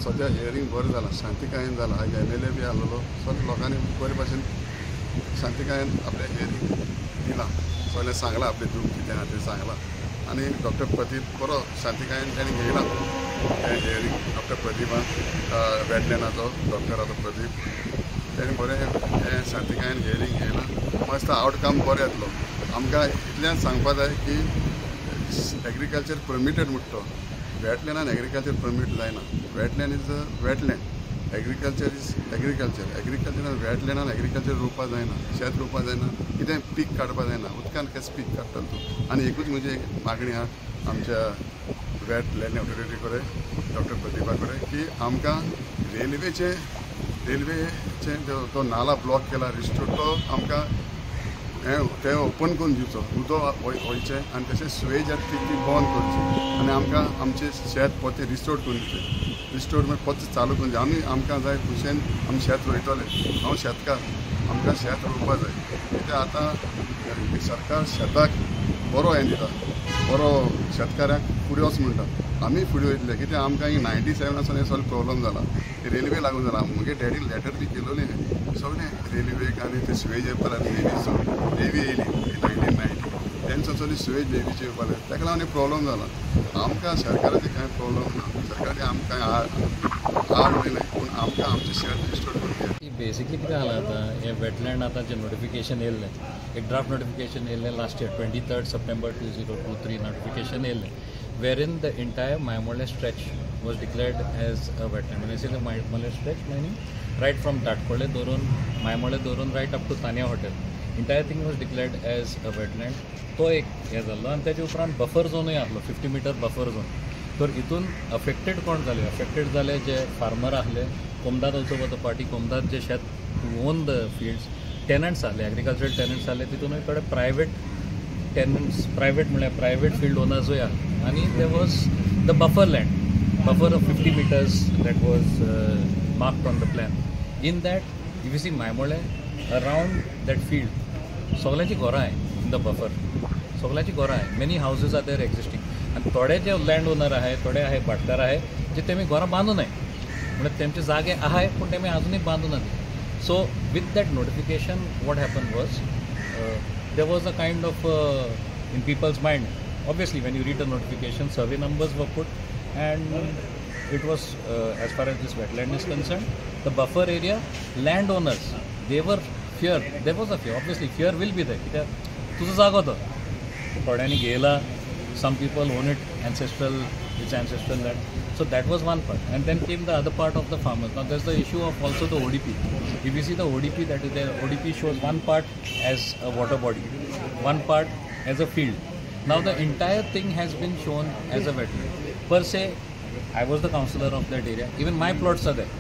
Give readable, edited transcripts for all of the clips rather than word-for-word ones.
सद्या हियरींग बरें जालां, शांतीकायेन जालां. आज MLA बी आसलेलो, सगळ्या लोकांनी बरे भाशेन शांतीकायेन आपलें हियरींग दिलां. सगळें सांगलां आपलें दूख कितें आहा तें सांगलां. आनी डॉक्टर प्रदीप बरो शांतीकायेन तेणें घेयला हें हियरींग. डॉक्टर प्रदीपान वेटलँडाचो डॉक्टर आसा प्रदीप, तेणें बरें हें शांतीकायेन हियरींग घेयलां. मस्त आउटकम बरो येतलो. आमकां इतलेंच सांगपा जाय की एग्रीकल्चर परमिटेड म्हणटा तो, वेटलँडान एग्रीकल्चर परमीट जायना. Wetland is a wetland, agriculture is agriculture. एग्रीकल्चरान वेटलँडान एग्रीकल्चर रोवपा जायना, शेत रोवपा जायना, कितें पीक काडपा जायना. उदकान केस पीक काडटलो तूं. आनी एकूच म्हजी मागणी आहा आमच्या वेटलँड ऑथॉरिटी कडेन, डॉक्टर प्रदीपा कडेन, की आमकां रेल्वेचे तो नाला ब्लॉक केला रिस्टोर, तो आमकां ते ओपन करून दिवचो, उदक वयचें आनी तशें स्वेज ती बंद करची आनी आमकां आमचें शेत पोते रिस्टोर करून दिवचें. रिस्टोर मागीर पोत चालू करून दिवचें. आमकां जाय खुशेन आमी शेत रोयतले. हांव शेतकार, आमकां शेत रोवपा जाय. कित्याक आतां सरकार शेताक बरो हें दिता, बरो शेतकाऱ्याक फुडें वच म्हणटा. आमी फुडें वयतले कित्याक आमकां 97 हे सगळें प्रॉब्लम जाला, रेल्वे लागून जाला. म्हगे डॅडीन लेटर बी केलोलें सगळें रेल्वेक आनी ते स्वेज येवपा नेवी येयली 1990, तेंचो चली स्वेज नेवीचे येवपा लागली. तेका लागून प्रॉब्लम जाला. आमकां सरकाराचें कांय प्रॉब्लम ना, सरकाराचें आमकां आड उडयनाय, पूण आमकां आमचें शेत रिस्टोर करून दिया. बेसिकली कितें जालां आतां हें वेटलँड आतां जें नोटिफिकेशन येयल्लें, एक ड्राफ्ट नोटिफिकेशन येयल्लें लास्ट इयर 23 September 2023 नोटिफिकेशन येयल्लें, wherein the entire Maimole stretch was declared as a wetland. When I say the Maimole stretch, meaning right from Datkole Dorun, Maimole Dorun, right up to Tanya Hotel, entire thing was declared as a wetland. तो एक हें जाल्लो आनी तेजे उपरांत buffer झोनूय आसलो, 50 metre buffer zone. तर हितून अफेक्टेड कोण जाले? अफेक्टेड जाले जे फार्मर आहले, कोमदाद ऑल्सो वॉज द पार्टी. कोमदाद जे शेत ओन द फिल्ड्स, टेनंट्स आहले, एग्रीकल्चरल टेनंट्स आहले, तितूनय कडेन प्रायवेट टेनंट्स, प्रायवेट म्हळ्यार प्रायवेट फील्ड ओनर्सूय आहा. आनी there was the buffer land, buffer of 50 meters that was marked on the plan. In that, if you see Maimole, around that field, सगळ्यांची घरां आहे इन द बफर, सगळ्यांची घरां आहे. Many houses are there existing. आनी थोडे जे land owner आहे, थोडे आहे भाटकार आहे, जे तेमी घरां बांदून आहे, म्हणजे तेमचे जागे आहे पूण तेमी अजूनही बांदून नाही. So with that notification what happen was, there was a kind of in people's mind. Obviously, when you read the notification, survey numbers were put, and it was as far as this wetland is concerned, the buffer area landowners, they were fear. There was a fear. Obviously, fear will be there. कित्याक तुजो जागो तो थोड्यांनी घेयला. Some people own it, it's ancestral land. So that was one part, and then came the other part of the farmers. Now there's the issue of also the ODP. If you see the ODP, that is there. ODP shows one part as a water body, one part as a field. Now the entire thing has been shown as a wetland. Per se, I was the councillor of that area. Even my plots are there.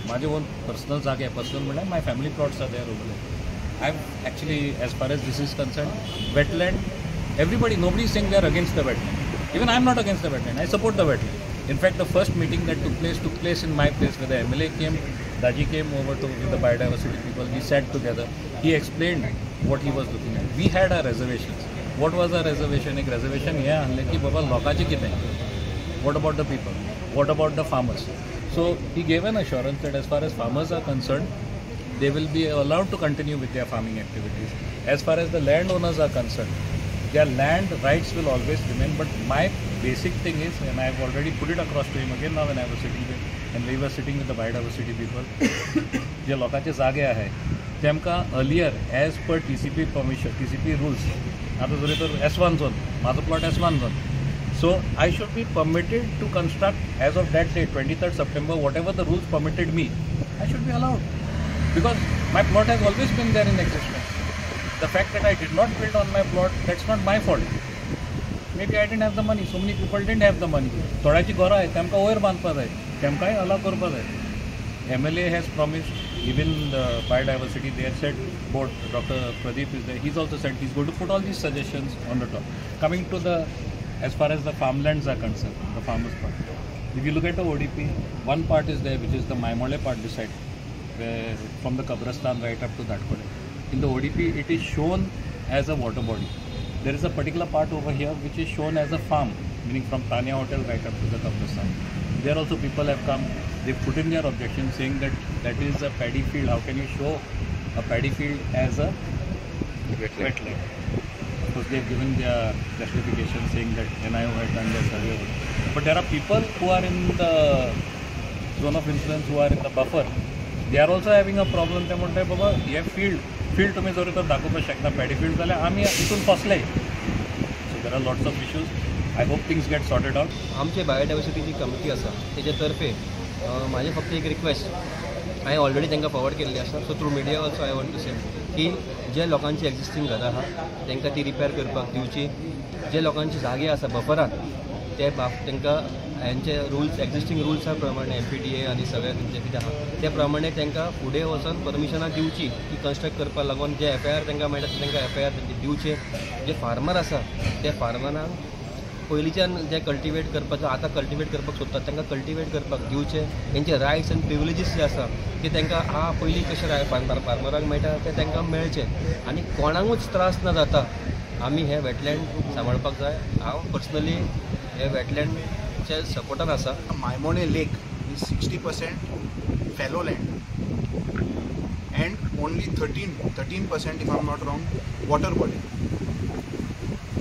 My own personal जागे, personal, my family plots are there over there. I've actually, as far as this is concerned, wetland, everybody, nobody is saying they are against the wetland. Even I'm not against the wetland. I support the wetland. In fact, the first meeting that took place in my place, where the MLA came, Daji came over to with the biodiversity people. We sat together. He explained what he was looking at. We had our reservations. What was our reservation? एक reservation ये आणले की बाबा लोकांचे कितें? What about the people? What about the farmers? So he gave an assurance that as far as farmers are concerned, they will be allowed to continue with their farming activities. As far as the landowners are concerned, their land rights will always remain. But my basic thing is, and I've already put it across to him again now when I was sitting with, and we were sitting with the biodiversity people, जे लोकांचे जागे आहे तेमकां earlier as per TCP permission, TCP rules, आता जरी तर S1 zone, माझो plot S1 zone. So I should be permitted to construct as of that date, 23rd September, whatever the rules permitted me, I should be allowed. Because my plot has always been there in existence. The fact that I did not build on my plot, that's not my fault. Maybe I didn't have the money, so many people didn't have the money. थोड्याची घरां आहेत, तेमकां वयर बांदपा जाय, तेमकांय अलाव करपा जाय. MLA has promised, even the biodiversity, they have said, board, Dr. Pradeep is there, he's also said he's going to put all these suggestions on the top. Coming to the, as far as the farmlands are concerned, the farmers part. If you look at the ODP, one part is there, which is the Maimole part this side, where from the Kabristan right up to Datkole. In the ODP, it is shown as a water body. There is a particular part over here which is shown as a farm, meaning from Tanya Hotel right up to the Kabristan. there also people have come, they put in their objection saying that that is a paddy field. How can you show a paddy field as a wetland? Of course, they've given their justification saying that NIO has done their survey. But there are people who are in the zone of influence, who are in the buffer. They are also having a problem. They म्हणतात बाबा हे field तुम्ही जर तर दाखवू शकता paddy field जाल्यार आम्ही इथून फसले. So there are lots of issues. I hope things get sorted out. आमचे बायोडायवर्सिटी जी कमिटी आसा तेजे तर्फे माझे फक्त एक रिक्वेस्ट हांवें ऑलरेडी तांकां फॉरवर्ड केल्ली आसा. So through media also I want to say की जे लोकांची एक्झिस्टींग घरां आहा तांकां ती रिपेर करपाक दिवची. जे लोकांचे जागे आसा बफरान तांकां हेंचे रुल्स एक्झिस्टींग रुल्सा प्रमाणे MPDA आनी सगळ्या तुमचें कितें आहा त्या प्रमाणे तांकां फुडें वचून परमिशनां दिवची की कंस्ट्रक्ट करपा लागून जे FIR तांकां मेळटा तांकां FIR दिवचे. जे फार्मर आसा त्या फार्मरांक पयलींच्यान जे कल्टिवेट करपाचो आतां कल्टिवेट करपाक सोदतात तांकां कल्टिवेट करपाक दिवचे. तेंचे रायट्स आनी प्रिविलेजीस जे आसा ते तांकां पयलीं कशें फार्मरांक मेळटा ते तांकां मेळचे आनी कोणाकूच त्रास न जाता. आमी हे वेटलँड सांबाळपाक जाय. हांव पर्सनली हे वेटलँडचे सपोर्टान आसा. Maimone Lake is 60% fallow land and only 13% if I'm not wrong water body,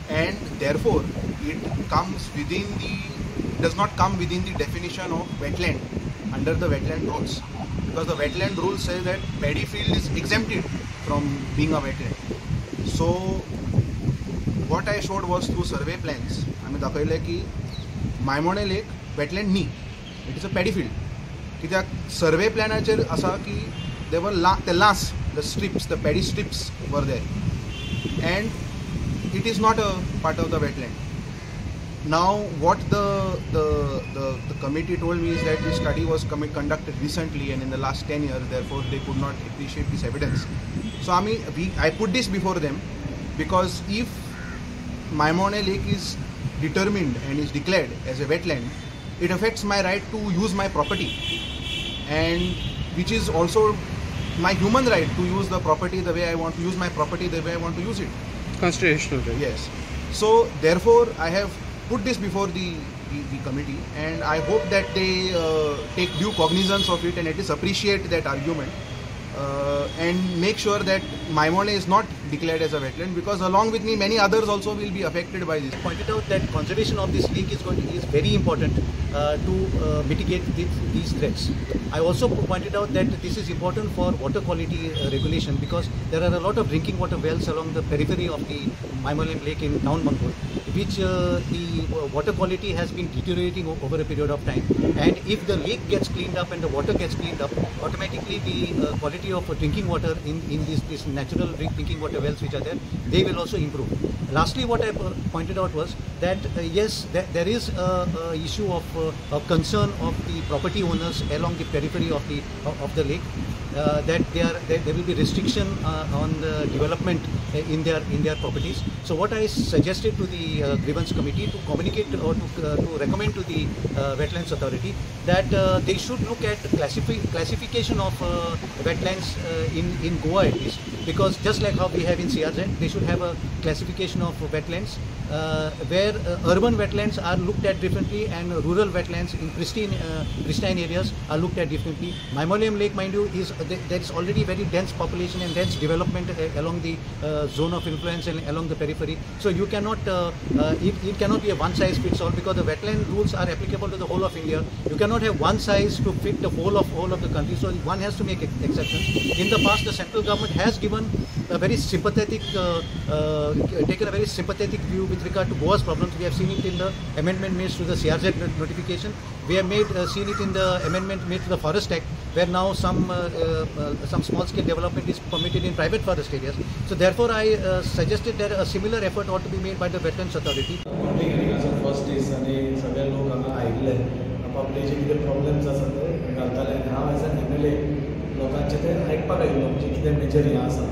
and therefore it does not come within the definition of wetland under the wetland rules, because the wetland rules say that paddy field is exempted from being a wetland. So what I showed was through survey plans आम्ही दाखवले की Maimone Lake wetland न्ही, it is a paddy field. कित्याक सर्वे प्लॅनाचेर आसा की there were the strips, the paddy strips were there, and it is not a part of the wetland. Now what the committee told me is that this study was conducted recently and in the last 10 years, therefore they could not appreciate this evidence. So I put this before them because if Maimone Lake is determined and is declared as a wetland, it affects my right to use my property, and which is also my human right to use the property the way I want to use my property, the way I want to use it. Constitutional right. Yes. So therefore I have put this before the committee, and I hope that they take due cognizance of it and at least appreciate that argument, and make sure that Maimone is not declared as a wetland, because along with me many others also will be affected by this. Pointed out that conservation of this lake is very important to mitigate these threats. I also pointed out that this is important for water quality regulation, because there are a lot of drinking water wells along the periphery of the Maimone Lake in town Bangkok, which the water quality has been deteriorating over a period of time. And if the lake gets cleaned up and the water gets cleaned up, automatically the quality of drinking water in this natural drinking water wells which are there, they will also improve. Lastly, what I pointed out was that yes, there is a issue of concern of the property owners along the periphery of the lake, that there will be restriction on the development in their properties. So what I suggested to the grievance committee to communicate or to recommend to the wetlands authority that they should look at classification of wetlands in Goa at least, because just like how we have in CRZ, they should have a classification of wetlands where urban wetlands are looked at differently and rural wetlands in pristine areas are looked at differently. Maimone Lake, mind you, there is already very dense population and dense development along the zone of influence and along the periphery. So you cannot, it cannot be a one size fits all, because the wetland rules are applicable to the whole of India. You cannot have one size to fit the whole of the country. So one has to make exceptions. In the past, the central government has given a very sympathetic, taken a very sympathetic view with regard to Goa's problems. We have seen it in the amendment made to the CRZ notification. We have seen it in the amendment made to the Forest Act, where now some small-scale development is permitted in private forest areas. So therefore, I suggested that a similar effort ought to be made by the Wetlands Authority. First days आनी सगळे लोक हांगा आयिल्ले आपले जे कितें problems आसा ते घालताले आनी हांव एज एन MLA लोकांचे ते आयकपाक आयिल्लो म्हणजे कितें मेजर हें आसा.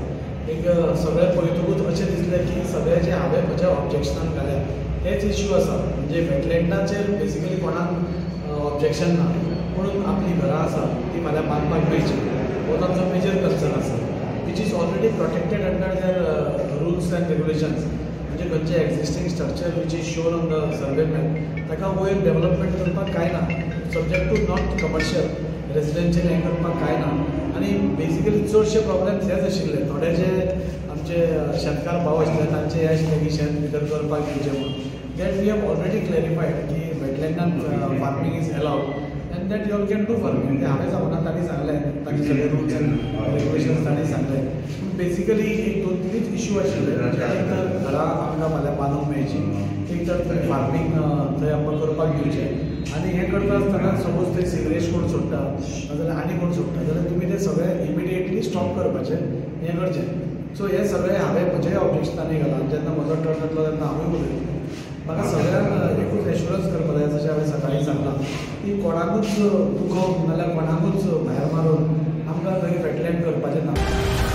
एक सगळें पळयतकूच अशें दिसलें की सगळे जे हांवें म्हज्या ऑब्जेक्शनान घाल्यात तेच इश्यू आसा. म्हणजे वेटलँडाचेर बेसिकली कोणाक ऑब्जेक्शन ना, पूण आपली घरां आसा ती फाल्यां बांदपाक मेळची, हो तांचो मेजर कन्सर्न आसा, which is already protected under their rules and regulations. म्हणजे खंयचे existing structure which is shown on the survey map ताका वयर डेवलपमेंट करपाक कांय ना. Subject to not commercial residential हें करपाक कांय ना आनी बेसिकली चडशे प्रॉब्लेम्स हेच आशिल्ले थोडे जे आमचे शेतकार भाव आशिल्ले तांचे हे आशिल्ले की शेत भितर करपाक दिवचें म्हणून that we have already clarified की वेटलँडान farming is allowed and that you all can do farming ते हांवें सांगूना तांणी सांगलें तांचे सगळे रूल्स एंड रेग्युलेशन्स तांणी सांगले बेसिकली एक दोन तीनच इश्यू आशिल्ले एक तर घरां आमकां फाल्यां बांदूंक मेळची एक तर थंय फार्मींग थंय आमकां करपाक दिवचें आनी हें करता आसतना सपोज थंय सिगरेज कोण सोडटा नाजाल्यार आनी कोण सोडटा जाल्यार तुमी ते सगळें इमिडिएटली स्टॉप करपाचें हें करचें सो हे सगळें हांवें म्हजेय ऑब्जेक्शनांनी घालां जेन्ना म्हजो टर्न येतलो तेन्ना हांवूय उलयतलो म्हाका सगळ्यांक एकूच एश्युरन्स करपा जाय जशें हांवें सकाळीं सांगलां की कोणाकूच दुखोवप नाजाल्यार कोणाकूच भायर मारून आमकां थंय वेटलँड करपाचें ना